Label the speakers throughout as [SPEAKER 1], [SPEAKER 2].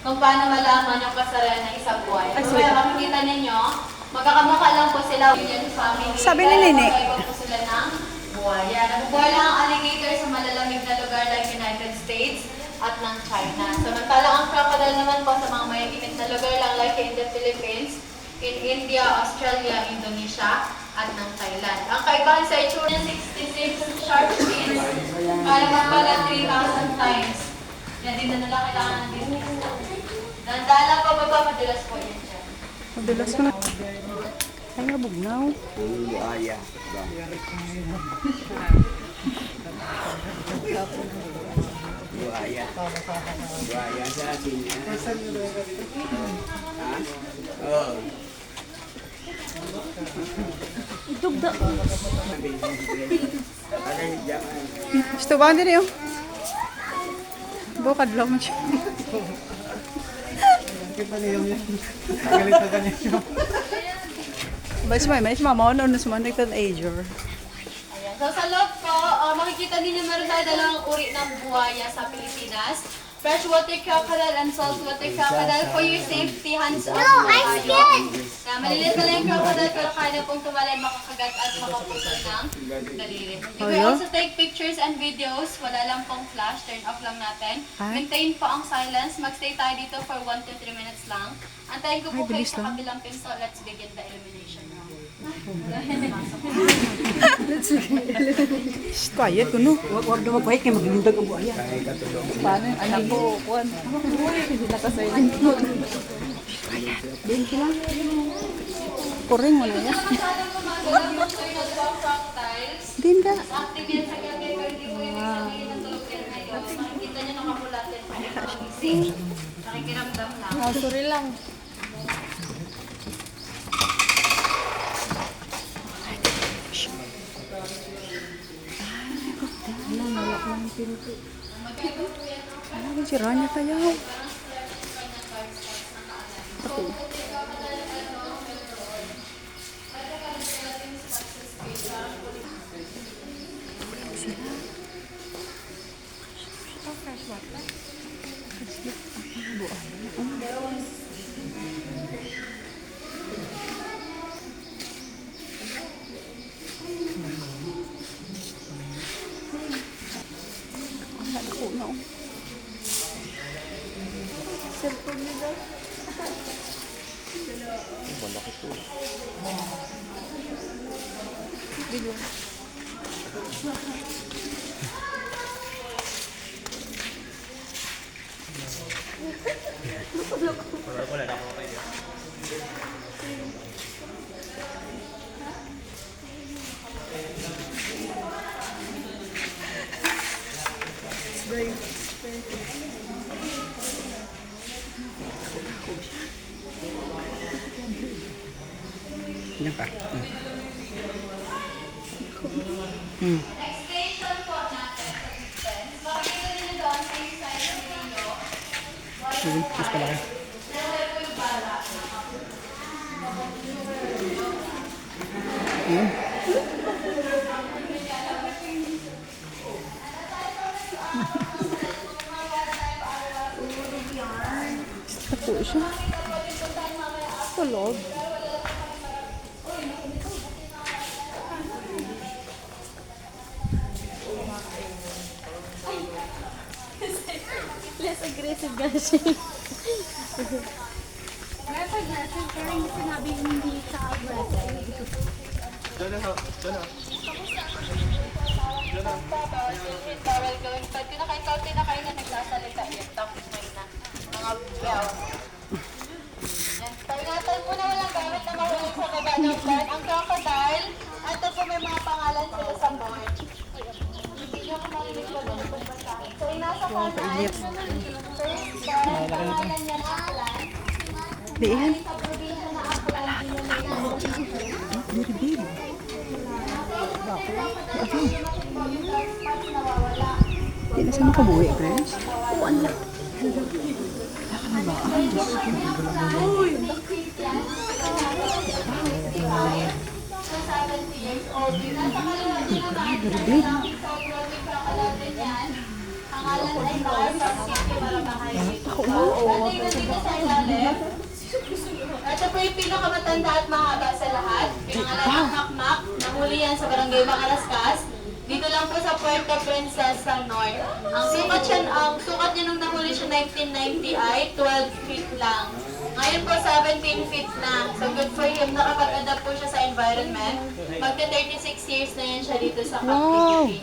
[SPEAKER 1] kung paano malaman yung kasarian ng isang buhay. Kung kaya makikita ninyo, magkakamukha lang po sila yung family.
[SPEAKER 2] Sabi ni Nene.
[SPEAKER 1] Iba po sila ng buhaya. Nabubuhay lang ang alligator sa malalamig na lugar like United States at ng China. Samantala ang crocodile naman po sa mga mayaginit na lugar lang like in the Philippines, in India, Australia, Indonesia, at ng Thailand. Ang kaibahan sa itsura niya 66 sharp fins, kaya pala 3,000 times. Yan din na nila kailangan ng business. Nandala pa baba, madalas po yan dyan.
[SPEAKER 2] Madalas ko na. Ay, nabugnaw.
[SPEAKER 3] Buhaya. Buhaya. Buhaya sa atin. Ha? Oo.
[SPEAKER 2] Itugda.
[SPEAKER 3] Parang jaman.
[SPEAKER 2] Gusto ba din yun? Bukad lang mo siya. May mama ano na sumandag Azure.
[SPEAKER 1] Ayan. So sa loob po, makikita ninyo meron tayo dalawang uri ng buhaya sa Pilipinas. Freshwater crocodile and saltwater crocodile. For your safety, hands off po tayo. Maliliit na lang yung crocodile pero kaya na pong tumalay, makakagat at makaputol ng daliri. You can also take pictures and videos. Wala lang pong flash. Turn off lang natin. Maintain po ang silence. Magstay tayo dito for 1 to 3 minutes lang. Antayin ko po kayo sa kabilang pinto. Let's begin the elimination round.
[SPEAKER 2] Quiet ko no.
[SPEAKER 4] Huwag na magpahit kayo maglundag ang buhaya.
[SPEAKER 2] Paano yung anak ko? Kuan. Hindi nakasayin. Kuring mo na yan. Din ka.
[SPEAKER 1] Active yan sa gabi, pero hindi po ibig sabihin ng tulog yan ngayon. Makikita nyo nakamulat yan. Nakikiramdam lang.
[SPEAKER 2] Sorry lang. Ano si Rania tayo?
[SPEAKER 3] Yan pa.
[SPEAKER 1] Next station po natin. Makikita nyo doon sa yung side ng video.
[SPEAKER 3] Mas palaki.
[SPEAKER 1] Dalawa po yung bala.
[SPEAKER 2] Ako siya. Tulog.
[SPEAKER 5] Less aggressive kasi. Less aggressive pero hindi sinabi hindi ka aggressive.
[SPEAKER 1] Bawal gawin. Pag kinakain na kayo na nagsasalita yan, tapos may na mga biyaw. Yan. Paingatan mo na walang gamit na mahulog sa baba ng bed. Ang crocodile, ito po may mga pangalan sila sa board. Hindi nyo ko marinig ko doon kung basahin. So, yung nasa kanan, first bed, pangalan niya na Aklan.
[SPEAKER 2] Diyan.
[SPEAKER 1] Sa probinsya na Aklan, hindi nyo
[SPEAKER 2] Di na saan makabuhi, friends? Kuan lang.
[SPEAKER 1] Ang pangalan ay Mar from City Marabahay. Tingnan dito sa ilalim. Ito po yung pinakamatanda at mahaba sa lahat. Pinangalan ng Makmak. Nahuli yan sa Barangay Macarascas. Dito lang po sa Puerto Princesa North. Ang sukat niya nung nahuli siya 1990 ay 12 feet lang. Ngayon po 17 feet na. So good for him. Nakapag-adapt po siya sa environment. Magka 36 years na yan siya dito sa captivity.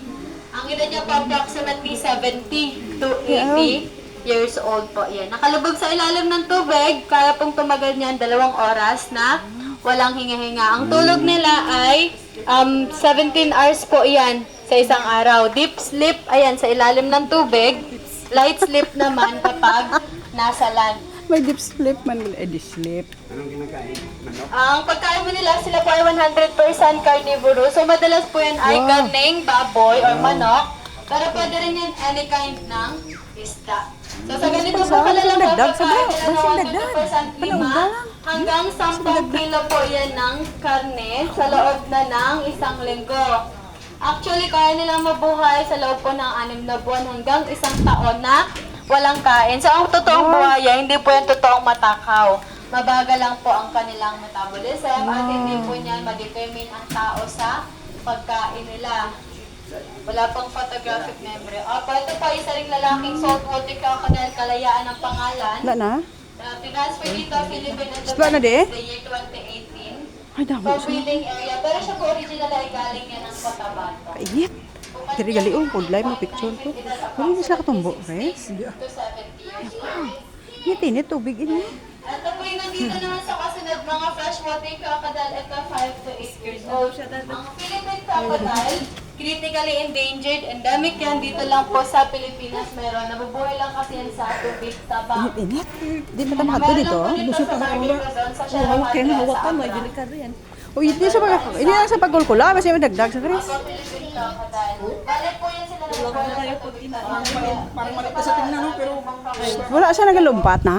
[SPEAKER 1] Ang edad niya po approximately 70 to 80 years old po. Yan. Nakalubog sa ilalim ng tubig. Kaya pong tumagal niyan 2 oras na walang hinga-hinga. Ang tulog nila ay 17 hours po yan sa isang araw. Deep sleep, ayan, sa ilalim ng tubig. Light sleep naman kapag nasa land.
[SPEAKER 2] May deep sleep man. Deep sleep.
[SPEAKER 3] Anong kinakain? Manok?
[SPEAKER 1] Ang pagkain mo nila, sila po ay 100% carnivore. So madalas po yan ay karneng, baboy, or manok. Pero pwede rin yan any kind ng isda. So sa ganito po kalalang pagkain nila na 100% lima hanggang 10 kilo po yan ng karne sa loob na ng isang linggo. Actually, kaya nilang mabuhay sa loob po ng 6 na buwan hanggang 1 taon na walang kain. So ang totoong buhaya, hindi po yung totoong matakaw. Mabagal lang po ang kanilang metabolism at hindi po niyan ma-determine ang tao sa pagkain nila. Wala pang photographic memory. Ito pa, isa ring lalaking saltwater crocodile, Kalayaan ang pangalan.
[SPEAKER 2] Wala na?
[SPEAKER 1] Tinasfer dito, Philippine
[SPEAKER 2] Isla na di?
[SPEAKER 1] the year 2018.
[SPEAKER 2] Ay, damo
[SPEAKER 1] From
[SPEAKER 2] siya.
[SPEAKER 1] breeding area. Pero siya po original ay galing yan ng Cotabato.
[SPEAKER 2] Kainit. Diri gali kudlay mo picture ko. Wala siya katumbo, guys.
[SPEAKER 1] To 70 years old.
[SPEAKER 2] Init, tubig ini.
[SPEAKER 1] Ito po yung nandito naman sa kasunod, mga freshwater crocodile, ito 5 to 8 years old. Ang Philippine crocodile, critically endangered, endemic yan, dito lang po sa Pilipinas meron. Nabubuhay lang kasi yan sa tubig, sa bang.
[SPEAKER 2] Init. Di ba tama dito dito?
[SPEAKER 1] Busog pa sa ulo.
[SPEAKER 2] Kaya hawakan mo, delikado yan. O, hindi sa pagkulkula, basta may dagdag sa Chris.
[SPEAKER 1] Philippine crocodile. Bale po yan sila nabubuhay sa tubig.
[SPEAKER 3] Parang malit sa tingnan, no? Pero
[SPEAKER 2] Wala siya nagalumpat na.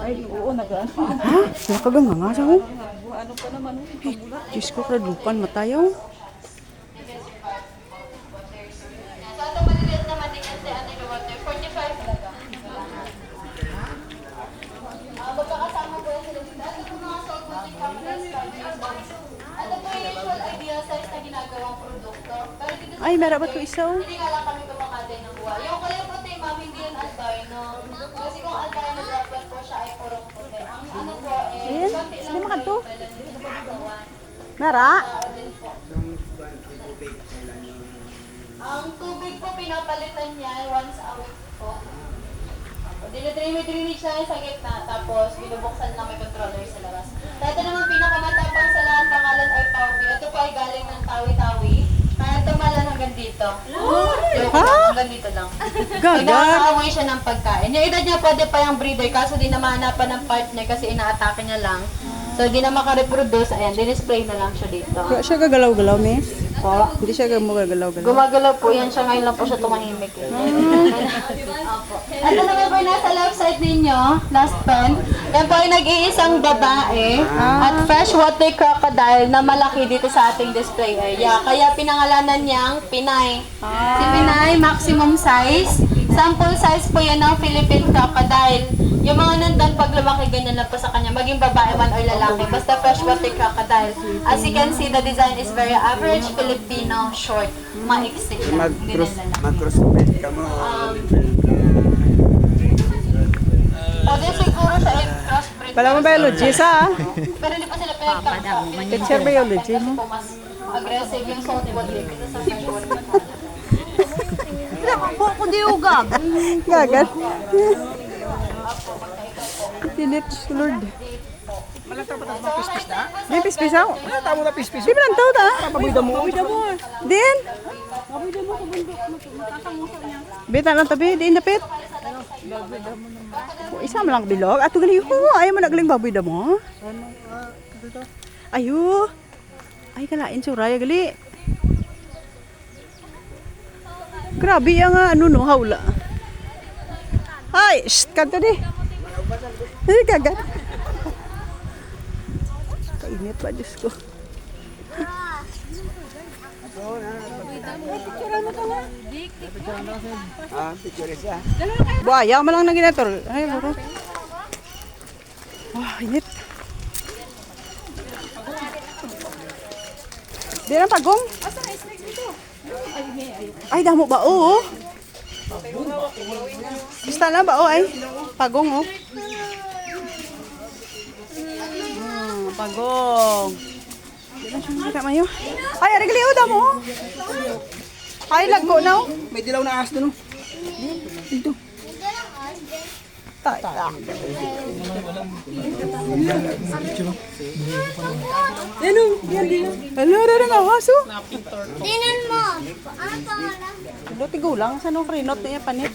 [SPEAKER 2] Ay, oo, nag-ano. Ha? Nakagang nga siya ko. Ano pa naman, pabula. Diyos ko, kradukan matayaw.
[SPEAKER 1] So, ito maliliit naman din yan sa underwater. 45 talaga. Magkakasama po yan sila dito. Ito po mga saltwater crocodiles, 5 years old. Ito po yung usual ideal size na ginagawang produkto. Pero dito sa
[SPEAKER 2] Ay, marabat ko isaw.
[SPEAKER 1] hindi nga lang kami kumakatay ng buhay. Yung kaya puti, ma'am, hindi yun albino. Kasi kung albino droplet po siya ay purong puti. Ang ano po,
[SPEAKER 2] Ayan,
[SPEAKER 1] konti lang
[SPEAKER 2] sino makanto?
[SPEAKER 1] po yung dito po katawan.
[SPEAKER 2] Mara?
[SPEAKER 1] Din po. Ang tubig po, pinapalitan niya once a week po. Dinidrinage na sa gitna, tapos binubuksan lang may controller sa labas. Dito naman pinakamatapang sa lahat, pangalan ay Pauwi. Ito po ay galing ng Tawi-Tawi. Kaya tumalan hanggang dito. Hanggang dito lang.
[SPEAKER 2] Gagat.
[SPEAKER 1] Nakakaamoy siya ng pagkain. Yung edad niya pwede pa yung breeder, kaso di na mahanapan ng partner kasi inaatake niya lang. So di na makareproduce, ayan, dinisplay na lang siya dito.
[SPEAKER 2] Wala siya gagalaw-galaw, miss. Hindi siya gagalaw-galaw.
[SPEAKER 1] Gumagalaw po yan siya, ngayon lang po siya tumahimik. Opo. Ito naman po yung nasa left side ninyo, last pen. Yan po ay nag-iisang babae at freshwater crocodile na malaki dito sa ating display area. Kaya pinangalanan niyang Pinay. Si Pinay, maximum size. Sample size po yan ng Philippine crocodile. Yung mga nandun, pag lumaki, ganyan lang po sa kanya. Maging babae man or lalaki. Basta freshwater crocodile. As you can see, the design is very average Filipino, short. Maiksi lang. Hindi na lalaki.
[SPEAKER 3] mag-crossbreed ka mo.
[SPEAKER 1] Pwede siguro sa crossbreed.
[SPEAKER 2] Pala mo biology sa
[SPEAKER 1] Pero hindi pa sila pinagkakasama.
[SPEAKER 2] Teacher biology mo.
[SPEAKER 1] Kasi po mas aggressive yung saltwater kaysa sa freshwater.
[SPEAKER 2] Gagat. Tinit, Lord.
[SPEAKER 3] Malata pa tapos pispis na?
[SPEAKER 2] Di pispis ako.
[SPEAKER 3] Ano tamo na pispis?
[SPEAKER 2] Di ba lang tao ta?
[SPEAKER 3] Pabuida mo.
[SPEAKER 2] Din? Bita lang tabi, di indapit. Isa mo lang bilog. Ato gali ko. Ayaw mo nagaling baboy da mo. Ayo. Ay kalain suraya gali. Grabe ang ano no, hawla. Ay, shh, kanta di. Ay, kagat. Kainit pa, Diyos ko.
[SPEAKER 3] Ah, picture siya.
[SPEAKER 2] Buaya man lang na ginator. Ay, bro. Wah, init. Di na pagong? Ay, damo ba? Oo. Basta na ba? Ay, pagong, oh. Pagong. Di na siya makita mayo. Ay, arigli, oh, damo, oh. Ay, lagko na, oh.
[SPEAKER 3] May dilaw na ahas doon. Dito.
[SPEAKER 2] Ta. Ano? Ano na nga haso?
[SPEAKER 5] Tinan mo. Ano pangalan?
[SPEAKER 2] Lo tigulang sa nung krinot niya panit.